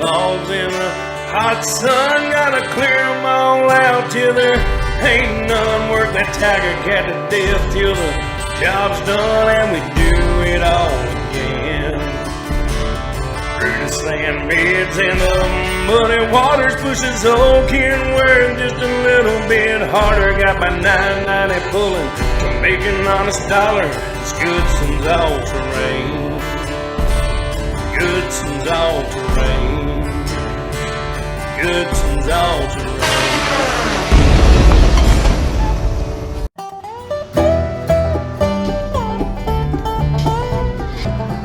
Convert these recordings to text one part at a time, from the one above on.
logs in the hot sun. Gotta clear them all out till there ain't none. Work that tiger cat to death till the job's done and we do it all again. Through the sand beds and the muddy waters, pushes old Kenworth just a little bit harder. Got my 990 pulling to make an honest dollar. It's Goodson's all terrain. Goodson's all terrain. Goodson's all terrain.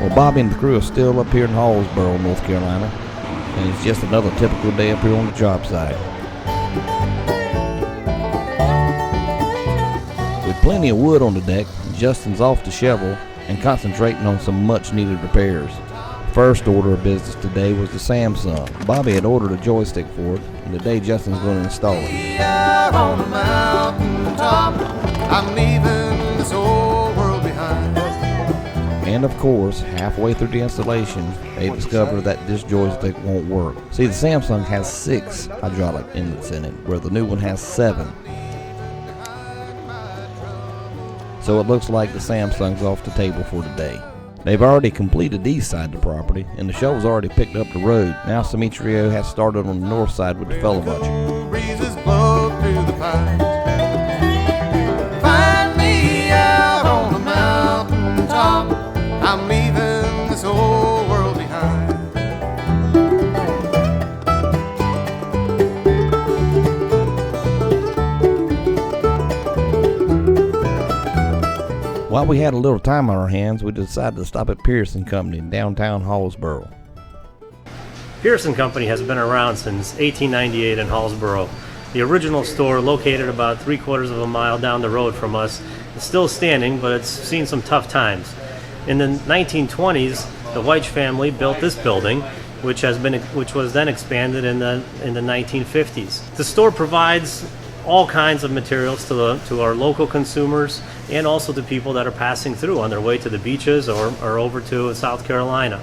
Well, Bobby and the crew are still up here in Hallsboro, North Carolina, and it's just another typical day up here on the job site. With plenty of wood on the deck, Justin's off to shovel and concentrating on some much-needed repairs. First order of business today was the Samsung. Bobby had ordered a joystick for it, and today Justin's going to install it. On the mountaintop, I'm leaving this old world behind. And of course, halfway through the installation, they discovered that this joystick won't work. See, the Samsung has 6 hydraulic inlets in it, where the new one has 7. So it looks like the Samsung's off the table for today. They've already completed the east side of the property, and the shovel's already picked up the road. Now Simetrio has started on the north side with the fellow bunch. Breezes blow through the pines. Find me out on the mountaintop. I'm leaving this old world behind. While we had a little time on our hands, we decided to stop at Pearson Company in downtown Hallsboro. Pearson Company has been around since 1898 in Hallsboro. The original store, located about 3/4 of a mile down the road from us, is still standing, but it's seen some tough times. In the 1920s, the White family built this building, which was then expanded in the 1950s. The store provides all kinds of materials to our local consumers and also to people that are passing through on their way to the beaches or over to South Carolina.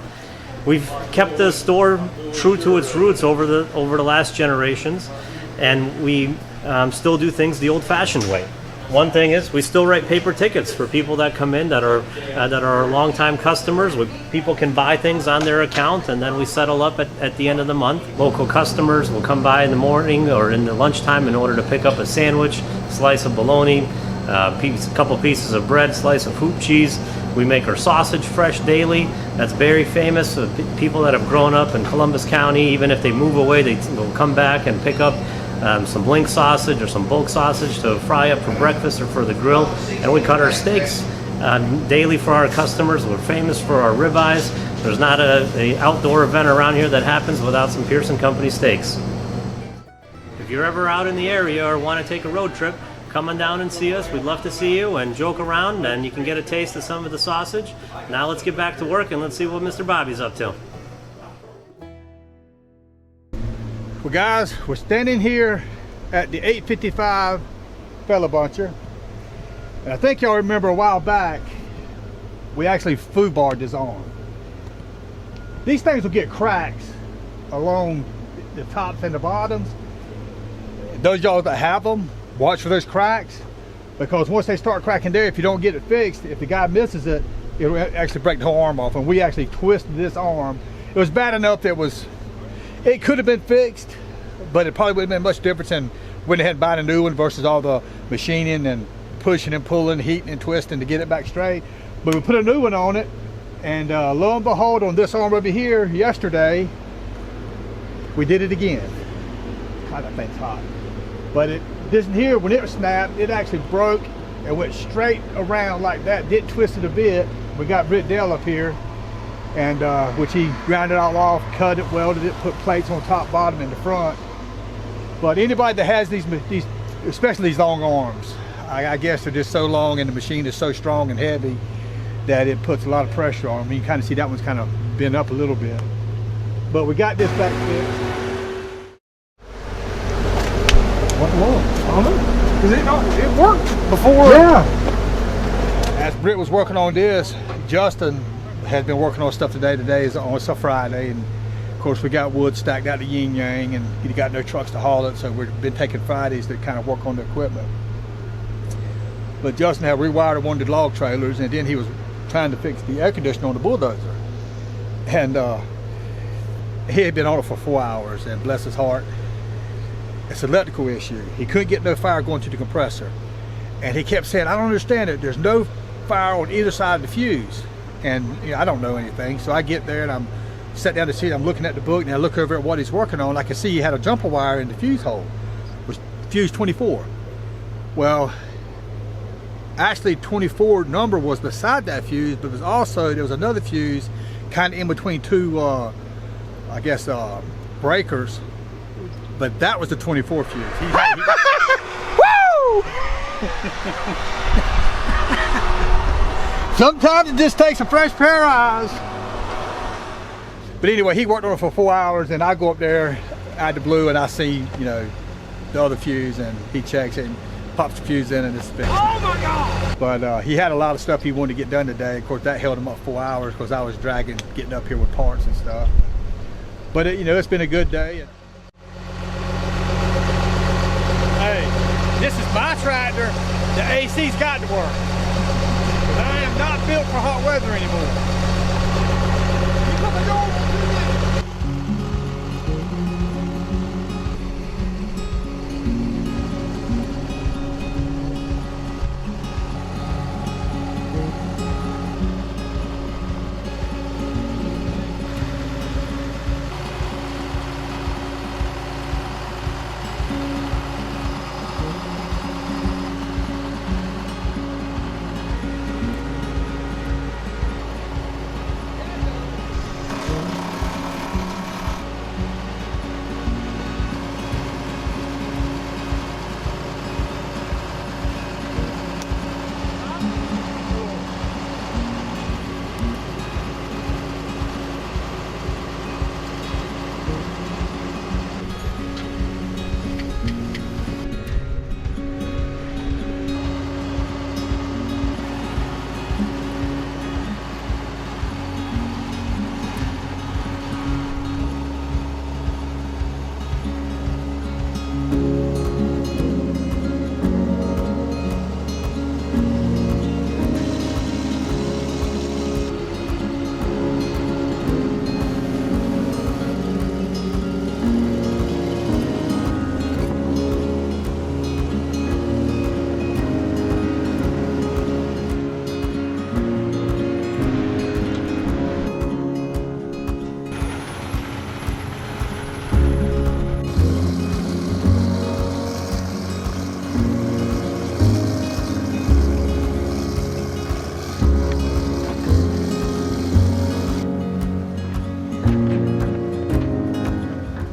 We've kept the store true to its roots over the last generations, and we still do things the old-fashioned way. One thing is we still write paper tickets for people that come in that are longtime customers. People can buy things on their account, and then we settle up at the end of the month. Local customers will come by in the morning or in the lunchtime in order to pick up a sandwich, slice of bologna, a couple pieces of bread, slice of hoop cheese. We make our sausage fresh daily. That's very famous. People that have grown up in Columbus County, even if they move away, they will come back and pick up some blink sausage or some bulk sausage to fry up for breakfast or for the grill. And we cut our steaks daily for our customers. We're famous for our ribeyes. There's not an outdoor event around here that happens without some Pearson Company steaks. If you're ever out in the area or want to take a road trip, come on down and see us. We'd love to see you and joke around, and you can get a taste of some of the sausage. Now let's get back to work and let's see what Mr. Bobby's up to. Well guys, we're standing here at the 855 Fella Buncher, and I think y'all remember a while back we actually food barred this arm. These things will get cracks along the tops and the bottoms. Those y'all that have them, watch for those cracks, because once they start cracking there, if you don't get it fixed, if the guy misses it, it'll actually break the whole arm off. And we actually twisted this arm. It was bad enough that it could have been fixed, but it probably wouldn't have been much difference in when they had to buy a new one versus all the machining and pushing and pulling, heating and twisting to get it back straight. But we put a new one on it, and lo and behold, on this arm over here yesterday, we did it again. God, that thing's hot. But this here, when it snapped, it actually broke and went straight around like that. Did twist it a bit. We got Britt Dell up here, and which he ground it all off, cut it, welded it, put plates on top, bottom, and the front. But anybody that has these especially these long arms, I guess they're just so long and the machine is so strong and heavy that it puts a lot of pressure on them. You can kind of see that one's kind of bent up a little bit. But we got this back fixed. What was? I don't know. Because it worked before. Yeah. As Britt was working on this, Justin had been working on stuff today. Today is on a Friday, and Of course, we got wood stacked out to yin yang, and he got no trucks to haul it, so we've been taking Fridays to kind of work on the equipment. But Justin had rewired one of the log trailers, and then he was trying to fix the air conditioner on the bulldozer. And he had been on it for 4 hours, and bless his heart, it's an electrical issue. He couldn't get no fire going to the compressor. And he kept saying, I don't understand it. There's no fire on either side of the fuse. And you know, I don't know anything. So I get there and I'm sat down to see it. I'm looking at the book, and I look over at what he's working on. I can see he had a jumper wire in the fuse hole. It was fuse 24. Well, actually 24 number was beside that fuse, but there was another fuse kind of in between two, I guess, breakers. But that was the 24 fuse. Woo! Sometimes it just takes a fresh pair of eyes. But anyway, he worked on it for 4 hours, and I go up there out the blue, and I see, you know, the other fuse, and he checks it and pops the fuse in, and it's fixed. Oh my God! But he had a lot of stuff he wanted to get done today. Of course, that held him up 4 hours because I was getting up here with parts and stuff. But you know, it's been a good day. Hey, this is my tractor. The AC's got to work. But I am not built for hot weather anymore. You come and go.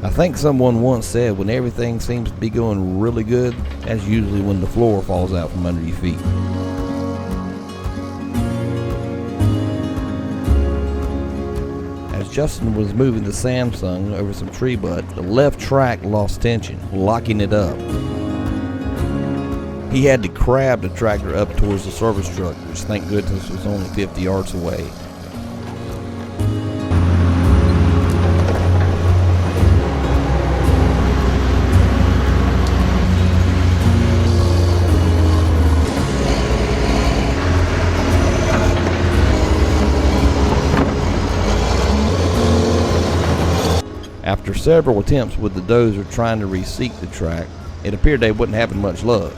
I think someone once said when everything seems to be going really good, that's usually when the floor falls out from under your feet. As Justin was moving the Samsung over some tree butt, the left track lost tension, locking it up. He had to crab the tractor up towards the service truck, which thank goodness was only 50 yards away. After several attempts with the dozer trying to reseat the track, it appeared they wasn't having much luck.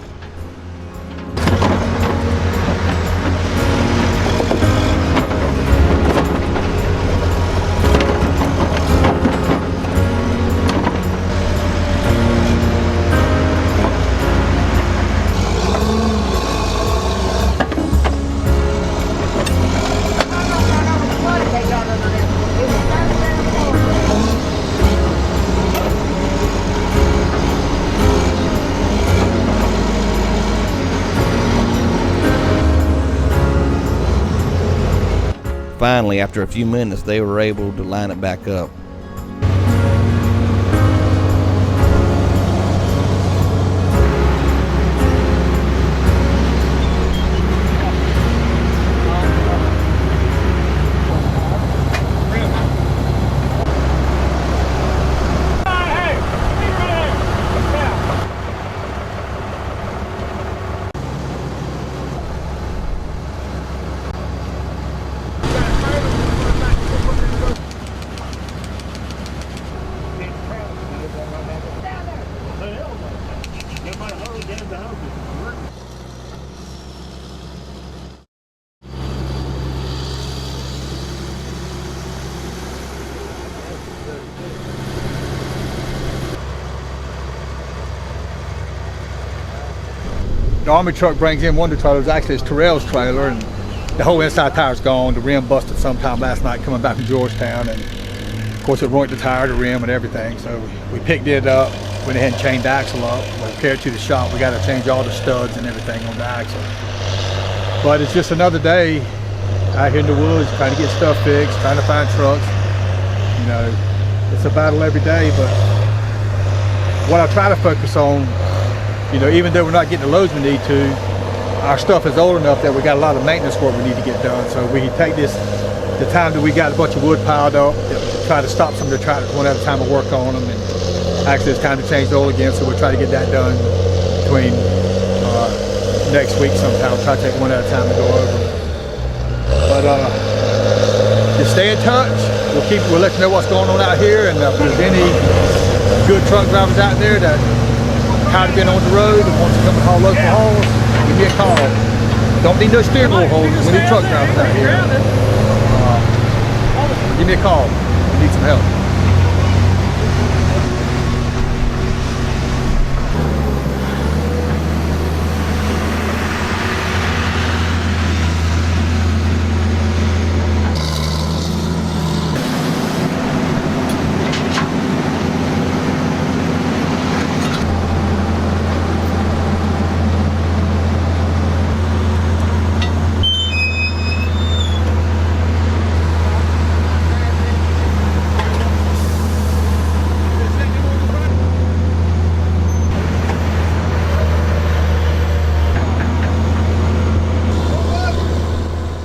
Finally, after a few minutes, they were able to line it back up. the Army truck brings in one of the trailers. Actually, it's Terrell's trailer, and the whole inside tire's gone. The rim busted sometime last night coming back from Georgetown, and of course it ruined the tire, the rim, and everything. So we picked it up, went ahead and chained the axle up. We carried it to the shop. We got to change all the studs and everything on the axle. But it's just another day out here in the woods trying to get stuff fixed, trying to find trucks. You know, it's a battle every day, but what I try to focus on, you know, even though we're not getting the loads we need to, our stuff is old enough that we got a lot of maintenance work we need to get done. So we can take the time that we got a bunch of wood piled up, try to stop some of the tractors one at a time and work on them. And actually it's time to change the oil again, so we'll try to get that done between next week sometime. We'll try to take one at a time and go over. But just stay in touch. We'll let you know what's going on out here, and if there's any good truck drivers out there that tired of being on the road and wants to come and haul local hauls, give me a call. Don't need no steering wheel holders. We need truck drivers out here. Give me a call. We need some help.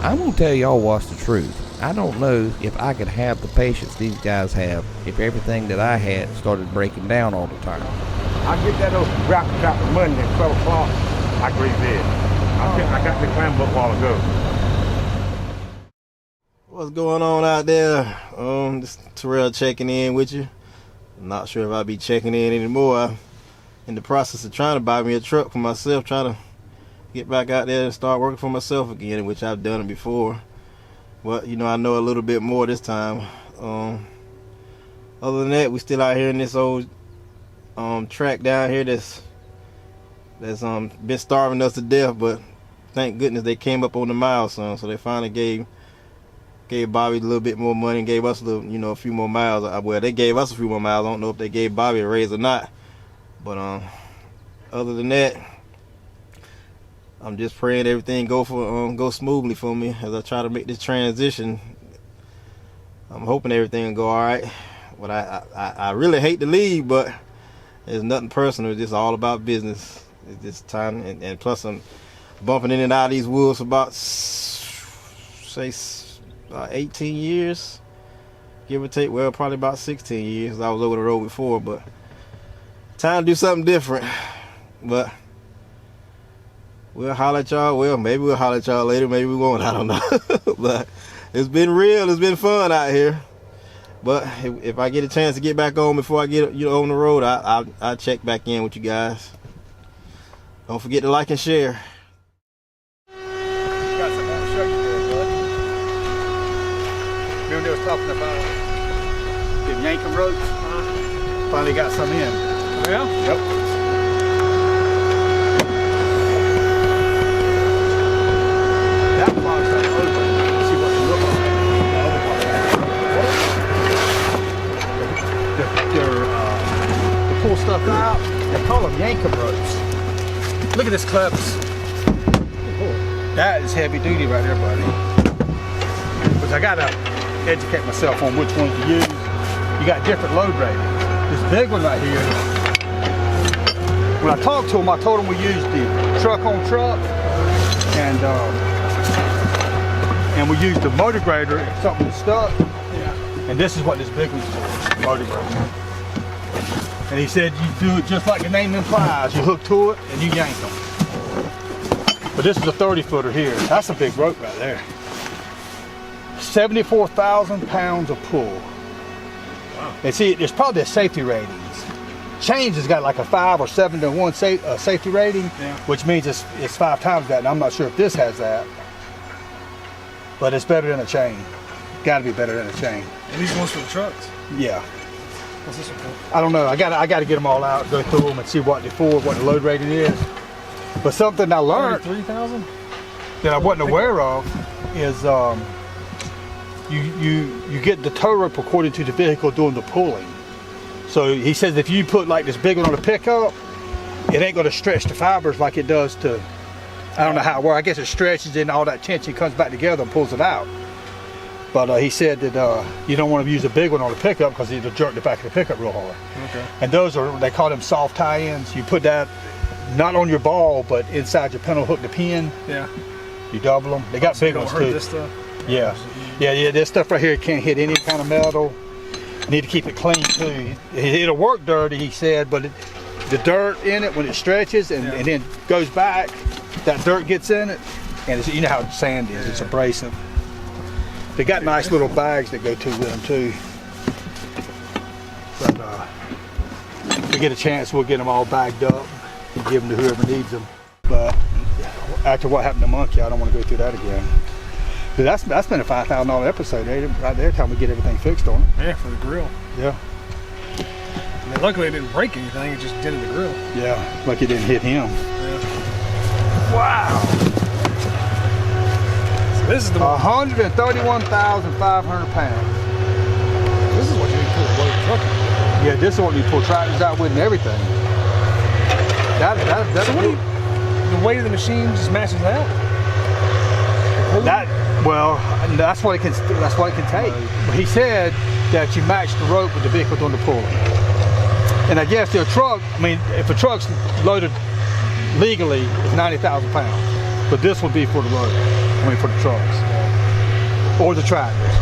I'm gonna tell y'all what's the truth. I don't know if I could have the patience these guys have if everything that I had started breaking down all the time. I get that old grapple trapper Monday at 12 o'clock. I agree there. I got the clam book a while ago. What's going on out there? This Terrell checking in with you. I'm not sure if I'll be checking in anymore. I'm in the process of trying to buy me a truck for myself, trying to get back out there and start working for myself again, which I've done it before. But you know, I know a little bit more this time. Other than that, we still out here in this old track down here that's been starving us to death. But thank goodness they came up on the milestone, so they finally gave Bobby a little bit more money and gave us a little, a few more miles. Well, they gave us a few more miles. I don't know if they gave Bobby a raise or not. But other than that, I'm just praying everything go smoothly for me as I try to make this transition. I'm hoping everything will go all right. But I really hate to leave, but it's nothing personal. It's just all about business. It's just time, and plus I'm bumping in and out of these woods for about 18 years, give or take. Well, probably about 16 years. I was over the road before, but time to do something different. But we'll holler at y'all. Well, maybe we'll holler at y'all later. Maybe we won't. I don't know. But it's been real. It's been fun out here. But if I get a chance to get back on before I get on the road, I'll check back in with you guys. Don't forget to like and share. Got something I want to show you there, bud. Remember they was talking about the yanking ropes? Finally got some in. Yeah? Yep. That box I open. See what they look like. The other part. To pull stuff out, they call them yanking ropes. Look at this clevis. That is heavy duty right there, buddy. But I gotta educate myself on which ones to use. You got different load ratings. This big one right here, when I talked to him, I told him we used the truck on truck, and we used the motor grader if something was stuck. Yeah. And this is what this big one's for, motor grader. And he said you do it just like the name implies. You hook to it and you yank them. But this is a 30-footer here. That's a big rope right there. 74,000 pounds of pull. Wow. And see, there's probably a safety ratings. Chains has got like a 5 or 7 to 1 safety rating, yeah, which means it's 5 times that. And I'm not sure if this has that, but it's better than a chain. Got to be better than a chain. And these ones for the trucks? Yeah. What's this one for? I don't know. I got to get them all out, go through them, and see what they're for, what the load rating is. But something I learned 3,000? that I wasn't aware of is you get the tow rope according to the vehicle doing the pulling. So he says if you put like this big one on the pickup, it ain't going to stretch the fibers like it does to, I don't know how, well I guess it stretches and all that tension comes back together and pulls it out. But he said that you don't want to use a big one on the pickup because it'll jerk the back of the pickup real hard. Okay. And those are, they call them soft tie-ins. You put that not on your ball, but inside your pedal hook, the pin. Yeah. You double them. They got big Don't ones hurt too. this stuff. Yeah. Yeah, this stuff right here can't hit any kind of metal. You need to keep it clean too. It'll work dirty, he said, but the dirt in it, when it stretches and then goes back, that dirt gets in it, and it's, you know how sand is, it's abrasive. They got nice little bags that go with them too. But if we get a chance, we'll get them all bagged up and give them to whoever needs them. But after what happened to Monkey, I don't want to go through that again. But that's been a $5,000 episode right there, time we get everything fixed on it. Yeah, for the grill. Yeah. I mean, luckily it didn't break anything, it just dented the grill. Yeah, like it didn't hit him. Yeah. Wow. So this is the one. 131,500 pounds. This is what you need to pull a load truck in. Yeah, this is what you pull tractors out with and everything. That's So what do you, the weight of the machine just matches that? Well, that's what it can take. But he said that you match the rope with the vehicle doing the pulling. And I guess the truck, I mean, if a truck's loaded legally, it's 90,000 pounds. But this would be for the road, I mean for the trucks. Or the tractors.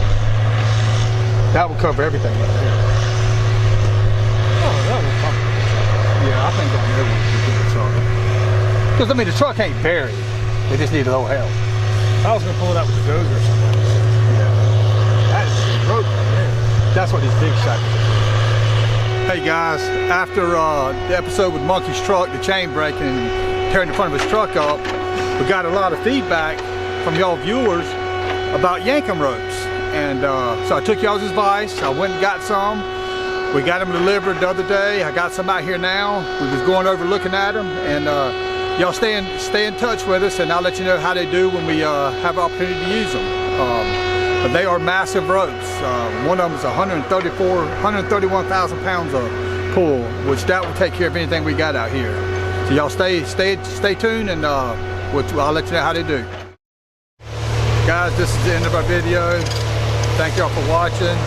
That would cover everything right there. Oh, that will probably. Yeah, I think that everyone should get the truck. Because I mean the truck ain't buried. They just need a little help. I was gonna pull it out with the dozer or something. That's the rope right there. That's what these big shackles are. Hey guys, after the episode with Monkey's truck, the chain breaking and tearing the front of his truck up, we got a lot of feedback from y'all viewers about yankum ropes. And so I took y'all's advice, I went and got some. We got them delivered the other day. I got some out here now. We was going over looking at them, and y'all stay in touch with us, and I'll let you know how they do when we have an opportunity to use them. But they are massive ropes. One of them is 131,000 pounds of pull, which that will take care of anything we got out here. So y'all stay tuned, and I'll let you know how they do. Guys, this is the end of our video. Thank y'all for watching.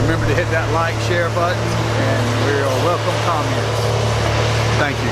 Remember to hit that like, share button, and we'll welcome comments. Thank you.